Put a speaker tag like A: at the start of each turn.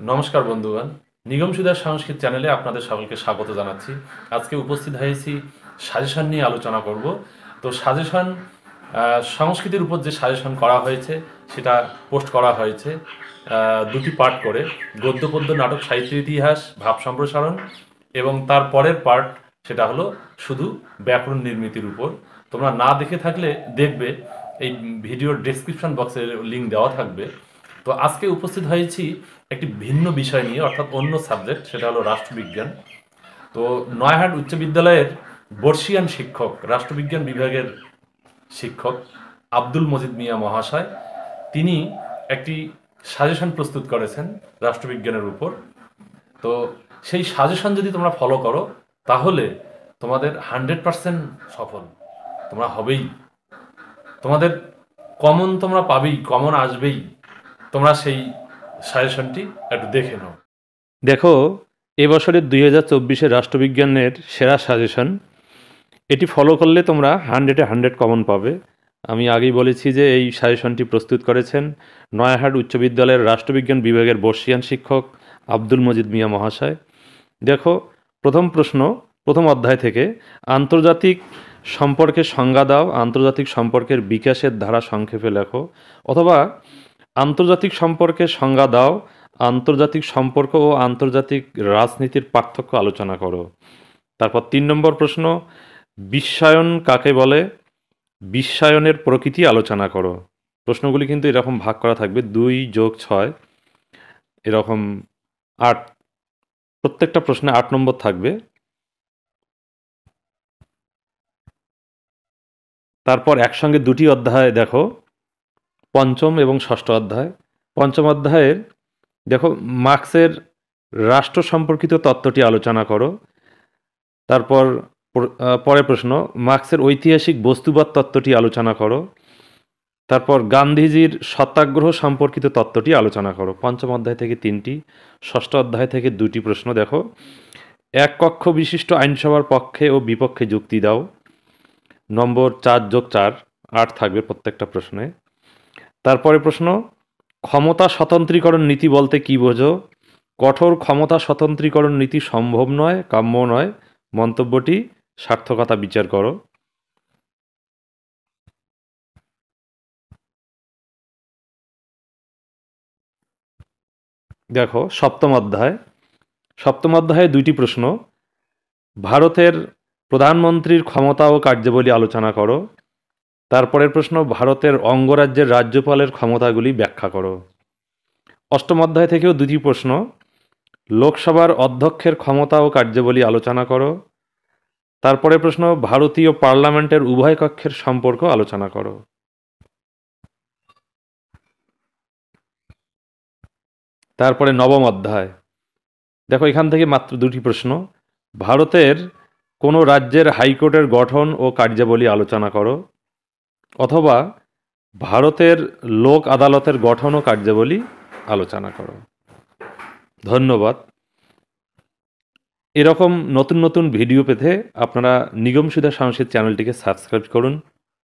A: নমস্কার বন্ধুগণ, নিগম সুদার সংস্কৃত চ্যানেলে আপনাদের সকলকে স্বাগত জানাচ্ছি। আজকে উপস্থিত হয়েছি সাজেশন নিয়ে আলোচনা করব। তো সাজেশন, সংস্কৃতির উপর যে সাজেশন করা হয়েছে সেটা পোস্ট করা হয়েছে দুটি পার্ট করে: গদ্য পদ্য নাটক সাহিত্য ইতিহাস ভাব সম্প্রসারণ, এবং তার পরের পার্ট সেটা হলো শুধু ব্যাকরণ নির্মিতির উপর। তোমরা না দেখে থাকলে দেখবে, এই ভিডিওর ডেসক্রিপশন বক্সে লিঙ্ক দেওয়া থাকবে। তো আজকে উপস্থিত হয়েছি একটি ভিন্ন বিষয় নিয়ে, অর্থাৎ অন্য সাবজেক্ট, সেটা হলো রাষ্ট্রবিজ্ঞান। তো নয়াহাট উচ্চ বিদ্যালয়ের বর্ষিয়ান শিক্ষক, রাষ্ট্রবিজ্ঞান বিভাগের শিক্ষক আব্দুল মজিদ মিয়া মহাশয়, তিনি একটি সাজেশন প্রস্তুত করেছেন রাষ্ট্রবিজ্ঞানের উপর। তো সেই সাজেশন যদি তোমরা ফলো করো তাহলে তোমাদের 100% সফল তোমরা হবেই। তোমাদের কমন তোমরা পাবেই, কমন আসবেই। তোমরা সেই সাজেশনটি একটু দেখে নাও। দেখো, এবছরের 2024-এর রাষ্ট্রবিজ্ঞানের সেরা সাজেশন, এটি ফলো করলে তোমরা 100-100 কমন পাবে। আমি আগেই বলেছি যে এই সাজেশনটি প্রস্তুত করেছেন নয়াহাট উচ্চ বিদ্যালয়ের রাষ্ট্রবিজ্ঞান বিভাগের বর্ষিয়ান শিক্ষক আব্দুল মজিদ মিয়া মহাশয়। দেখো, প্রথম প্রশ্ন, প্রথম অধ্যায় থেকে: আন্তর্জাতিক সম্পর্কের সংজ্ঞা দাও, আন্তর্জাতিক সম্পর্কের বিকাশের ধারা সংক্ষেপে লেখো। অথবা আন্তর্জাতিক সম্পর্কের সংজ্ঞা দাও, আন্তর্জাতিক সম্পর্ক ও আন্তর্জাতিক রাজনীতির পার্থক্য আলোচনা করো। তারপর 3 নম্বর প্রশ্ন: বিশ্বায়ন কাকে বলে, বিশ্বায়নের প্রকৃতি আলোচনা করো। প্রশ্নগুলি কিন্তু এরকম ভাগ করা থাকবে, 2+6 এরকম 8, প্রত্যেকটা প্রশ্নে 8 নম্বর থাকবে। তারপর একসঙ্গে দুটি অধ্যায় দেখো, পঞ্চম এবং ষষ্ঠ অধ্যায়। পঞ্চম অধ্যায়ের দেখো, মার্ক্সের রাষ্ট্র সম্পর্কিত তত্ত্বটি আলোচনা করো। তারপর পরের প্রশ্ন: মার্ক্সের ঐতিহাসিক বস্তুবাদ তত্ত্বটি আলোচনা করো। তারপর গান্ধীজির সত্যাগ্রহ সম্পর্কিত তত্ত্বটি আলোচনা করো। পঞ্চম অধ্যায় থেকে 3টি, ষষ্ঠ অধ্যায় থেকে 2টি প্রশ্ন দেখো। এক কক্ষ বিশিষ্ট আইনসভার পক্ষে ও বিপক্ষে যুক্তি দাও। নম্বর 4+4, 8 থাকবে প্রত্যেকটা প্রশ্নে। তারপরে প্রশ্ন: ক্ষমতা স্বতন্ত্রীকরণ নীতি বলতে কী বোঝো? কঠোর ক্ষমতা স্বতন্ত্রীকরণ নীতি সম্ভব নয়, কাম্য নয়, মন্তব্যটি সার্থকতা বিচার করো। দেখো, সপ্তম অধ্যায়ে 2টি প্রশ্ন: ভারতের প্রধানমন্ত্রীর ক্ষমতা ও কার্যাবলী আলোচনা করো। তারপরের প্রশ্ন: ভারতের অঙ্গরাজ্যের রাজ্যপালের ক্ষমতাগুলি ব্যাখ্যা করো। অষ্টম অধ্যায় থেকেও 2টি প্রশ্ন: লোকসভার অধ্যক্ষের ক্ষমতা ও কার্যাবলী আলোচনা করো। তারপরে প্রশ্ন: ভারতীয় পার্লামেন্টের উভয় কক্ষের সম্পর্ক আলোচনা করো। তারপরে নবম অধ্যায় দেখো, এখান থেকে মাত্র 2টি প্রশ্ন: ভারতের কোনো রাজ্যের হাইকোর্টের গঠন ও কার্যাবলী আলোচনা করো। অথবা ভারতের লোক আদালতের গঠন ও কার্যাবলী আলোচনা করো। ধন্যবাদ। এরকম নতুন নতুন ভিডিও পেতে আপনারা নিগম সুধা সংস্কৃত চ্যানেলটিকে সাবস্ক্রাইব করুন।